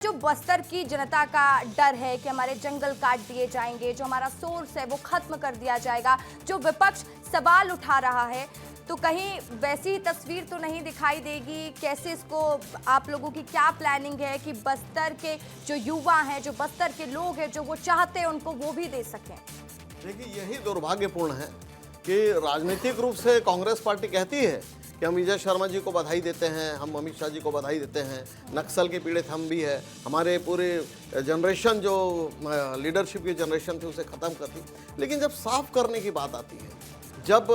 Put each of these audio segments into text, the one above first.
जो बस्तर की जनता का डर है कि हमारे जंगल काट दिए जाएंगे, जो हमारा सोर्स है वो खत्म कर दिया जाएगा, जो विपक्ष सवाल उठा रहा है, तो कहीं वैसी तस्वीर तो नहीं दिखाई देगी। कैसे इसको आप लोगों की क्या प्लानिंग है कि बस्तर के जो युवा हैं, जो बस्तर के लोग हैं, जो वो चाहते हैं उनको वो भी दे सकें? देखिए, यही दुर्भाग्यपूर्ण है कि राजनीतिक रूप से कांग्रेस पार्टी कहती है कि हम विजय शर्मा जी को बधाई देते हैं, हम अमित शाह जी को बधाई देते हैं, नक्सल के पीड़ित हम भी है, हमारे पूरे जनरेशन जो लीडरशिप की जनरेशन थी उसे ख़त्म कर दी। लेकिन जब साफ करने की बात आती है, जब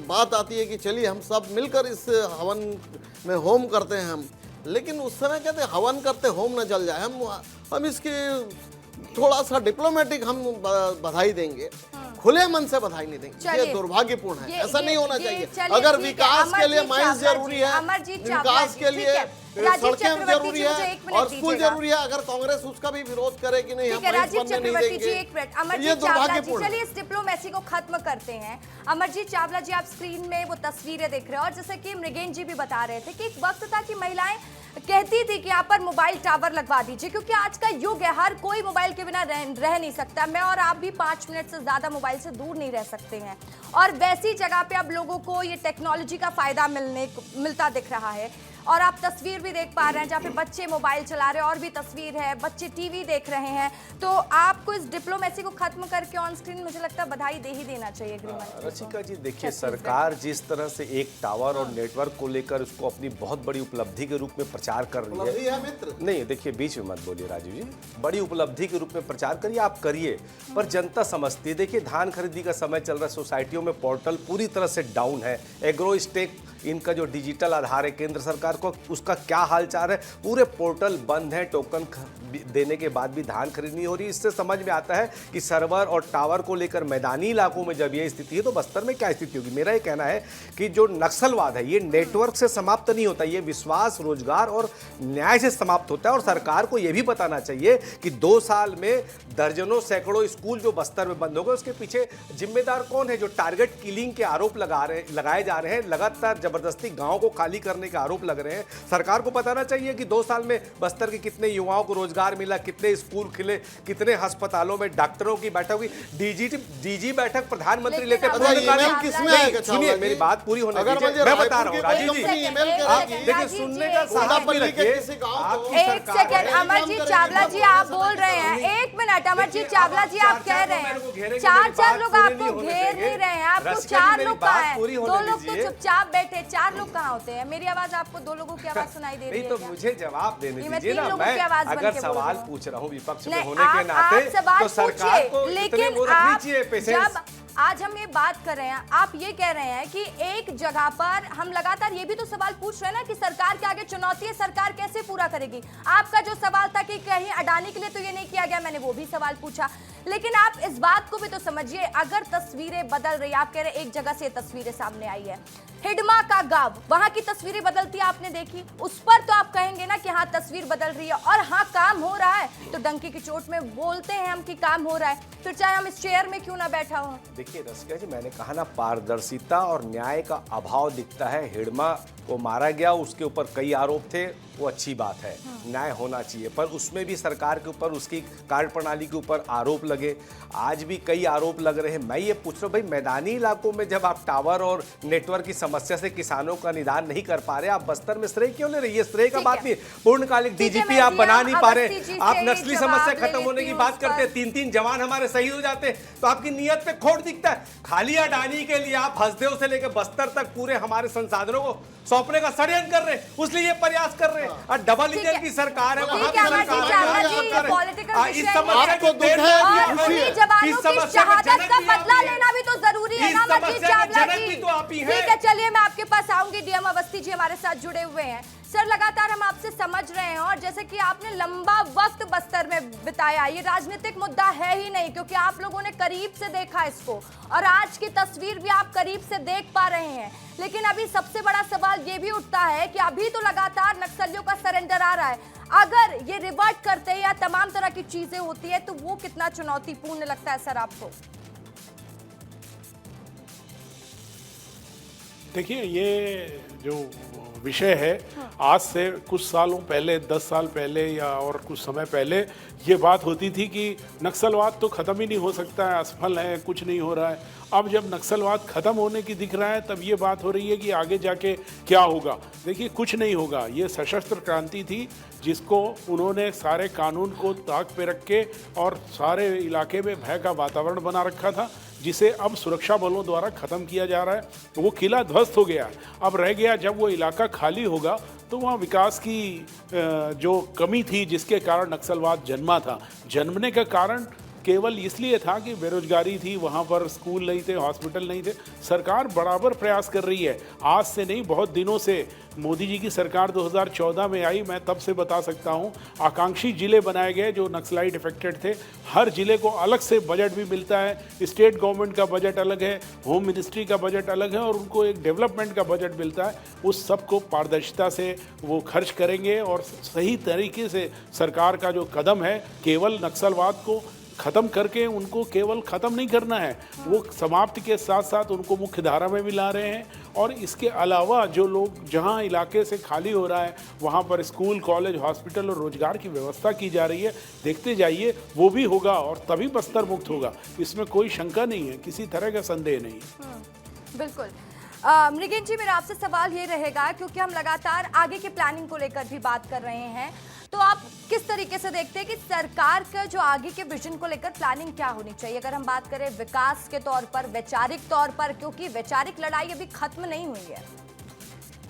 बात आती है कि चलिए हम सब मिलकर इस हवन में होम करते हैं हम, लेकिन उस समय कहते हैं हवन करते होम न जल जाए, हम इसकी थोड़ा सा डिप्लोमेटिक हम बधाई देंगे, खुले मन से बधाई नहीं देंगे। ये दुर्भाग्यपूर्ण है, ऐसा नहीं होना चाहिए। अगर विकास के लिए माइंस जरूरी है, विकास के लिए सड़कें जरूरी है और स्कूल जरूरी है, अगर कांग्रेस उसका भी विरोध करे कि नहीं हम राजीव चक्रवर्ती जी, एक मिनट। अमरजीत चावला जी, चलिए इस डिप्लोमेसी को खत्म करते हैं। अमरजीत चावला जी, आप स्क्रीन में वो तस्वीरें देख रहे हो और जैसे कि मृगेन जी भी बता रहे थे कि एक वक्त था कि महिलाएं कहती थी कि यहाँ पर मोबाइल टावर लगवा दीजिए, क्योंकि आज का युग है, हर कोई मोबाइल के बिना रह नहीं सकता। मैं और आप भी 5 मिनट से ज्यादा मोबाइल से दूर नहीं रह सकते हैं, और वैसी जगह पे अब लोगों को ये टेक्नोलॉजी का फायदा मिलता दिख रहा है। और आप तस्वीर भी देख पा रहे हैं जहाँ पे बच्चे मोबाइल चला रहे हैं, और भी तस्वीर है, बच्चे टीवी देख रहे हैं। तो आपको इस डिप्लोमेसी को खत्म करके ऑन स्क्रीन मुझे लगता है बधाई दे ही देना चाहिए गृहमंत्री। रचिका जी, देखिए, सरकार जिस तरह से एक टावर और नेटवर्क को लेकर उसको अपनी बहुत बड़ी उपलब्धि के रूप में प्रचार कर रही है। नहीं, देखिए, बीच में मत बोलिए राजीव जी, बड़ी उपलब्धि के रूप में प्रचार करिए, आप करिए, पर जनता समझती है। देखिए, धान खरीदी का समय चल रहा है, सोसाइटियों में पोर्टल पूरी तरह से डाउन है, एग्रो स्टेक इनका जो डिजिटल आधार है केंद्र सरकार को, उसका क्या हाल चाल है, पूरे पोर्टल बंद है, टोकन देने के बाद भी धान खरीदनी हो रही है। इससे समझ में आता है कि सर्वर और टावर को लेकर मैदानी इलाकों में जब ये स्थिति है तो बस्तर में क्या स्थिति होगी। मेरा ये कहना है कि जो नक्सलवाद है ये नेटवर्क से समाप्त नहीं होता, ये विश्वास, रोजगार और न्याय से समाप्त होता है। और सरकार को यह भी बताना चाहिए कि 2 साल में दर्जनों सैकड़ों स्कूल जो बस्तर में बंद हो गए, उसके पीछे जिम्मेदार कौन है? जो टारगेट किलिंग के आरोप लगाए जा रहे हैं, लगातार जबरदस्ती गांव को खाली करने के आरोप लग रहे हैं। सरकार को बताना चाहिए कि 2 साल में बस्तर के कितने युवाओं को रोजगार मिला, कितने स्कूल खुले, कितने अस्पतालों में डॉक्टरों की बैठक हुई, डीजी बैठक प्रधानमंत्री लेते। सुनिए, मेरी बात पूरी होने दीजिए, मैं बता रहा हूँ राजीव जी, आप देखिए, सुनने का साहस भी रखिए। एक सेकंड, अमरजीत चावला जी आप बोल रहे हैं, 1 मिनट। अमरजीत चावला जी आप कह रहे हैं 4 लोग आपको घेर नहीं रहे हैं, आपको 4 लोग कहाँ हैं? 2 लोग तो चुपचाप बैठे, 4 लोग कहाँ होते हैं? मेरी आवाज आपको 2 लोगों की आवाज सुनाई दे रही है? तो मुझे जवाब देने दीजिए ना, मैं अगर सवाल पूछ रहा हूँ विपक्ष में होने के नाते, तो सरकार को इतने वो रखनी चाहिए पेशेंस। आज हम ये बात कर रहे हैं, आप ये कह रहे हैं कि एक जगह पर हम लगातार ये भी तो सवाल पूछ रहे हैं ना कि सरकार के आगे चुनौती है, सरकार कैसे पूरा करेगी। आपका जो सवाल था कि कहीं अडानी के लिए तो ये नहीं किया गया, मैंने वो भी सवाल पूछा। लेकिन आप इस बात को भी तो समझिए, अगर तस्वीरें बदल रही, आप कह रहे हैं एक जगह से तस्वीरें सामने आई है, हिडमा का गांव, वहां की तस्वीरें बदलती आपने देखी, उस पर तो आप कहेंगे ना कि हाँ तस्वीर बदल रही है और हाँ काम हो रहा है, तो डंकी की चोट में बोलते हैं हम कि काम हो रहा है, फिर चाहे हम इस चेयर में क्यों ना बैठा हो। देखिए रसिका जी, मैंने कहा ना, पारदर्शिता और न्याय का अभाव दिखता है। हिडमा को मारा गया, उसके ऊपर कई आरोप थे, वो अच्छी बात है, न्याय होना चाहिए, पर उसमें भी सरकार के ऊपर, उसकी कार्यप्रणाली के ऊपर आरोप लगे। आज भी कई आरोप लग रहे हैं। मैं ये पूछ रहा हूँ भाई, मैदानी इलाकों में जब आप टावर और नेटवर्क की समस्या से किसानों का निदान नहीं कर पा रहे, आप बस्तर में श्रेय क्यों ले रही है? श्रेय का बात नहीं, पूर्णकालिक डीजीपी आप बना नहीं पा रहे, आप नस्ली समस्या खत्म होने की बात करते हैं, 3-3 जवान हमारे शहीद हो जाते हैं, तो आपकी नीयत पे खोट दिखता है। खाली अडानी के लिए आप हसदेव से लेकर बस्तर तक पूरे हमारे संसाधनों को सौंपने का षड्यंत्र कर रहे हैं, उसलिए ये प्रयास कर रहे हैं। और डबल इंजन की सरकार है, वहां की सरकार है, इस समस्या को देर शहादत का बदला लेना भी तो जरूरी है ना अमरजीत चावला जी। तो आप ही हैं। ठीक है, चलिए मैं आपके पास आऊंगी। डीएम अवस्थी जी हमारे साथ जुड़े हुए हैं। सर, लगातार हम आपसे समझ रहे हैं, और जैसे कि आपने लंबा वक्त बस्तर में बिताया, ये राजनीतिक मुद्दा है ही नहीं, क्योंकि आप लोगों ने करीब से देखा इसको, और आज की तस्वीर भी आप करीब से देख पा रहे हैं। लेकिन अभी सबसे बड़ा सवाल ये भी उठता है कि अभी तो लगातार नक्सलियों का सरेंडर आ रहा है, अगर ये रिवर्ट करते हैं या तमाम तरह की चीजें होती है तो वो कितना चुनौतीपूर्ण लगता है सर आपको? देखिए, ये जो विषय है। आज से कुछ सालों पहले, 10 साल पहले या और कुछ समय पहले ये बात होती थी कि नक्सलवाद तो ख़त्म ही नहीं हो सकता है, असफल है, कुछ नहीं हो रहा है। अब जब नक्सलवाद ख़त्म होने की दिख रहा है तब ये बात हो रही है कि आगे जाके क्या होगा। देखिए, कुछ नहीं होगा। ये सशस्त्र क्रांति थी जिसको उन्होंने सारे कानून को ताक पे रख के और सारे इलाके में भय का वातावरण बना रखा था, जिसे अब सुरक्षा बलों द्वारा ख़त्म किया जा रहा है। तो वो किला ध्वस्त हो गया। अब रह गया जब वो इलाका खाली होगा तो वहाँ विकास की जो कमी थी जिसके कारण नक्सलवाद जन्मा था। जन्मने का कारण केवल इसलिए था कि बेरोजगारी थी, वहाँ पर स्कूल नहीं थे, हॉस्पिटल नहीं थे। सरकार बराबर प्रयास कर रही है, आज से नहीं बहुत दिनों से। मोदी जी की सरकार 2014 में आई, मैं तब से बता सकता हूँ, आकांक्षी जिले बनाए गए जो नक्सलाइट इफेक्टेड थे। हर जिले को अलग से बजट भी मिलता है, स्टेट गवर्नमेंट का बजट अलग है, होम मिनिस्ट्री का बजट अलग है और उनको एक डेवलपमेंट का बजट मिलता है। उस सब को पारदर्शिता से वो खर्च करेंगे और सही तरीके से सरकार का जो कदम है, केवल नक्सलवाद को ख़त्म करके उनको केवल ख़त्म नहीं करना है, वो समाप्ति के साथ साथ उनको मुख्य धारा में भी ला रहे हैं। और इसके अलावा जो लोग जहां इलाके से खाली हो रहा है वहां पर स्कूल, कॉलेज, हॉस्पिटल और रोजगार की व्यवस्था की जा रही है। देखते जाइए, वो भी होगा और तभी बस्तर मुक्त होगा, इसमें कोई शंका नहीं है, किसी तरह का संदेह नहीं है। बिल्कुल। मृगेन जी, मेरा आपसे सवाल ये रहेगा, क्योंकि हम लगातार आगे की प्लानिंग को लेकर भी बात कर रहे हैं, तो आप किस तरीके से देखते हैं कि सरकार का जो आगे के विजन को लेकर प्लानिंग क्या होनी चाहिए? अगर हम बात करें विकास के तौर पर, वैचारिक तौर पर, क्योंकि वैचारिक लड़ाई अभी खत्म नहीं हुई है।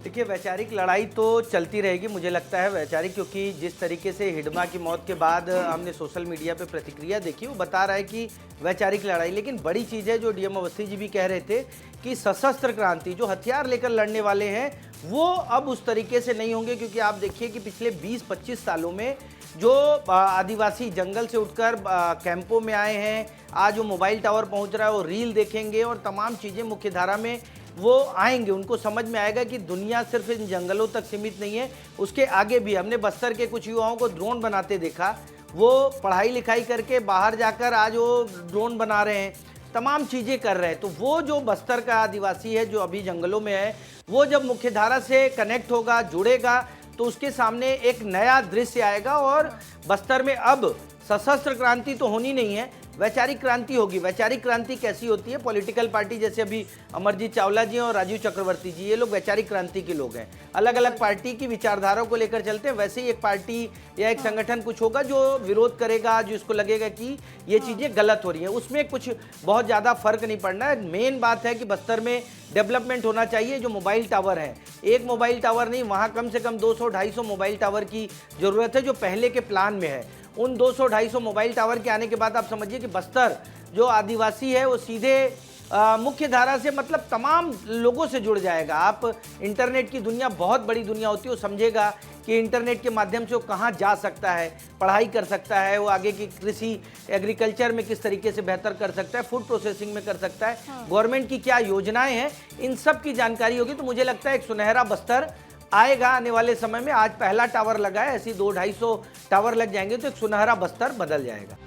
देखिए, वैचारिक लड़ाई तो चलती रहेगी, मुझे लगता है वैचारिक, क्योंकि जिस तरीके से हिडमा की मौत के बाद हमने सोशल मीडिया पे प्रतिक्रिया देखी, वो बता रहा है कि वैचारिक लड़ाई। लेकिन बड़ी चीज़ है जो डीएम अवस्थी जी भी कह रहे थे कि सशस्त्र क्रांति, जो हथियार लेकर लड़ने वाले हैं, वो अब उस तरीके से नहीं होंगे। क्योंकि आप देखिए कि पिछले 20-25 सालों में जो आदिवासी जंगल से उठकर कैंपों में आए हैं, आज वो मोबाइल टावर पहुँच रहा है, वो रील देखेंगे और तमाम चीज़ें मुख्य धारा में वो आएंगे। उनको समझ में आएगा कि दुनिया सिर्फ इन जंगलों तक सीमित नहीं है, उसके आगे भी। हमने बस्तर के कुछ युवाओं को ड्रोन बनाते देखा, वो पढ़ाई लिखाई करके बाहर जाकर आज वो ड्रोन बना रहे हैं, तमाम चीज़ें कर रहे हैं। तो वो जो बस्तर का आदिवासी है जो अभी जंगलों में है, वो जब मुख्यधारा से कनेक्ट होगा, जुड़ेगा, तो उसके सामने एक नया दृश्य आएगा। और बस्तर में अब सशस्त्र क्रांति तो होनी नहीं है, वैचारिक क्रांति होगी। वैचारिक क्रांति कैसी होती है? पॉलिटिकल पार्टी जैसे अभी अमरजीत चावला जी और राजीव चक्रवर्ती जी, ये लोग वैचारिक क्रांति के लोग हैं, अलग अलग पार्टी की विचारधाराओं को लेकर चलते हैं। वैसे ही एक पार्टी या एक संगठन कुछ होगा जो विरोध करेगा, जो इसको लगेगा कि ये चीज़ें गलत हो रही हैं, उसमें कुछ बहुत ज़्यादा फर्क नहीं पड़ना है। मेन बात है कि बस्तर में डेवलपमेंट होना चाहिए। जो मोबाइल टावर है, एक मोबाइल टावर नहीं, वहाँ कम से कम 200-250 मोबाइल टावर की ज़रूरत है, जो पहले के प्लान में है। उन 200-250 मोबाइल टावर के आने के बाद आप समझिए कि बस्तर जो आदिवासी है वो सीधे मुख्य धारा से, मतलब तमाम लोगों से जुड़ जाएगा। आप इंटरनेट की दुनिया बहुत बड़ी दुनिया होती है, वो समझेगा कि इंटरनेट के माध्यम से वो कहाँ जा सकता है, पढ़ाई कर सकता है, वो आगे की कृषि एग्रीकल्चर में किस तरीके से बेहतर कर सकता है, फूड प्रोसेसिंग में कर सकता है, गवर्नमेंट की क्या योजनाएं हैं, इन सब की जानकारी होगी। तो मुझे लगता है एक सुनहरा बस्तर आएगा आने वाले समय में। आज पहला टावर लगा है, ऐसी 200-250 टावर लग जाएंगे तो एक सुनहरा बस्तर बदल जाएगा।